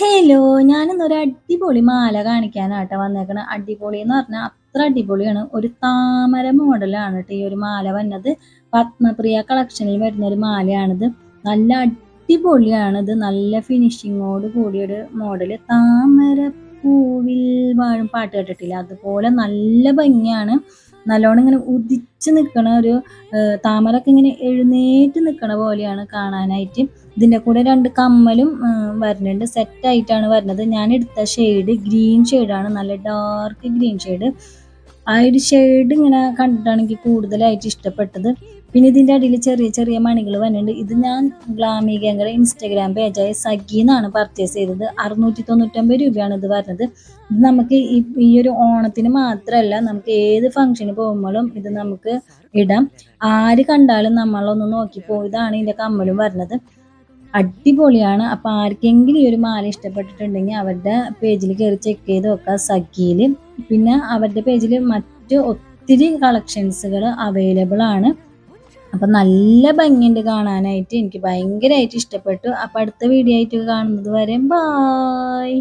Hello, ഞാനിന്നൊരു അടിപൊളി മാല കാണിക്കാനാട്ടോ വന്നേക്കണെ. അടിപൊളി എന്ന് പറഞ്ഞാൽ അത്ര അടിപൊളിയാണ്. ഒരു താമര മോഡലാണ് കേട്ടോ ഈ ഒരു മാല വന്നത്. പത്മപ്രിയ കളക്ഷനിൽ വരുന്ന ഒരു മാലയാണിത്. നല്ല അടിപൊളിയാണിത്. നല്ല ഫിനിഷിങ്ങോട് കൂടിയൊരു മോഡല്. താമര പൂവിൽ വാഴും പാട്ട് കേട്ടിട്ടില്ല, അതുപോലെ നല്ല ഭംഗിയാണ്. നല്ലോണം ഇങ്ങനെ ഉദിച്ച് നിൽക്കണ ഒരു താമരൊക്കെ ഇങ്ങനെ എഴുന്നേറ്റ് നിൽക്കണ പോലെയാണ് കാണാനായിട്ട്. ഇതിൻ്റെ കൂടെ 2 കമ്മലും വരുന്നുണ്ട്. സെറ്റായിട്ടാണ് വരുന്നത്. ഞാൻ എടുത്ത ഷെയ്ഡ് ഗ്രീൻ ഷെയ്ഡാണ്, നല്ല ഡാർക്ക് ഗ്രീൻ ഷെയ്ഡ്. ആ ഒരു ഷെയ്ഡ് ഇങ്ങനെ കണ്ടിട്ടാണ് എനിക്ക് കൂടുതലായിട്ട് ഇഷ്ടപ്പെട്ടത്. പിന്നെ ഇതിൻ്റെ അടിയിൽ ചെറിയ ചെറിയ മണികൾ വരുന്നുണ്ട്. ഇത് ഞാൻ ഗ്ലാമി ഗംഗയുടെ ഇൻസ്റ്റാഗ്രാം പേജായ സഖിന്നാണ് പർച്ചേസ് ചെയ്തത്. 699 രൂപയാണ് ഇത് വരുന്നത്. ഇത് നമുക്ക് ഈ ഒരു ഓണത്തിന് മാത്രമല്ല, നമുക്ക് ഏത് ഫംഗ്ഷന് പോകുമ്പോഴും ഇത് നമുക്ക് ഇടാം. ആര് കണ്ടാലും നമ്മളൊന്ന് നോക്കിപ്പോ. ഇതാണ് ഇതിൻ്റെ കമ്മലും വരുന്നത്. അടിപൊളിയാണ്. അപ്പോൾ ആർക്കെങ്കിലും ഈ ഒരു മാല ഇഷ്ടപ്പെട്ടിട്ടുണ്ടെങ്കിൽ അവരുടെ പേജിൽ കയറി ചെക്ക് ചെയ്ത് നോക്കുക, സഖിയിൽ. പിന്നെ അവരുടെ പേജിൽ മറ്റ് ഒത്തിരി കളക്ഷൻസുകൾ അവൈലബിൾ ആണ്. അപ്പം നല്ല ഭംഗിയുണ്ട് കാണാനായിട്ട്. എനിക്ക് ഭയങ്കരമായിട്ട് ഇഷ്ടപ്പെട്ടു. അപ്പം അടുത്ത വീഡിയോ ആയിട്ട് കാണുന്നത് വരെ ബായ്.